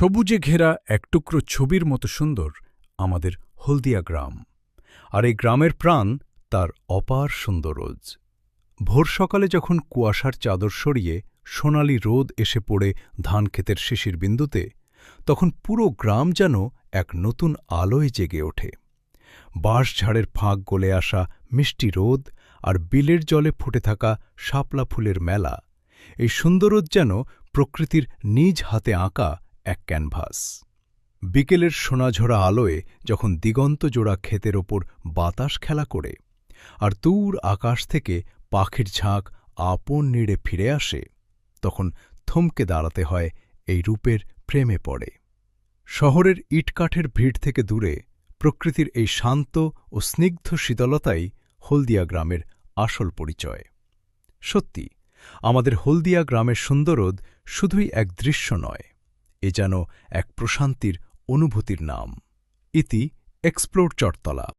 সবুজে ঘেরা এক টুকরো ছবির মতো সুন্দর আমাদের হলদিয়া গ্রাম। আর এই গ্রামের প্রাণ তার অপার সৌন্দর্য। ভোর সকালে যখন কুয়াশার চাদর সরিয়ে সোনালি রোদ এসে পড়ে ধানক্ষেতের শিশির বিন্দুতে, তখন পুরো গ্রাম যেন এক নতুন আলোয় জেগে ওঠে। বাঁশঝাড়ের ফাঁক গলে আসা মিষ্টি রোদ আর বিলের জলে ফুটে থাকা শাপলা ফুলের মেলা, এই সৌন্দর্য যেন প্রকৃতির নিজ হাতে আঁকা এক ক্যানভাস। বিকেলের সোনাঝরা আলোয় যখন দিগন্তজোড়া ক্ষেতের ওপর বাতাস খেলা করে আর দূর আকাশ থেকে পাখির ঝাঁক আপন নীড়ে ফিরে আসে, তখন থমকে দাঁড়াতে হয় এই রূপের প্রেমে পড়ে। শহরের ইটকাঠের ভিড় থেকে দূরে প্রকৃতির এই শান্ত ও স্নিগ্ধ শীতলতাই হলদিয়া গ্রামের আসল পরিচয়। সত্যি, আমাদের হলদিয়া গ্রামের সৌন্দর্য শুধুই এক দৃশ্য নয়, এ যেন এক প্রশান্তির অনুভূতির নাম। ইতি এক্সপ্লোর চটতলা।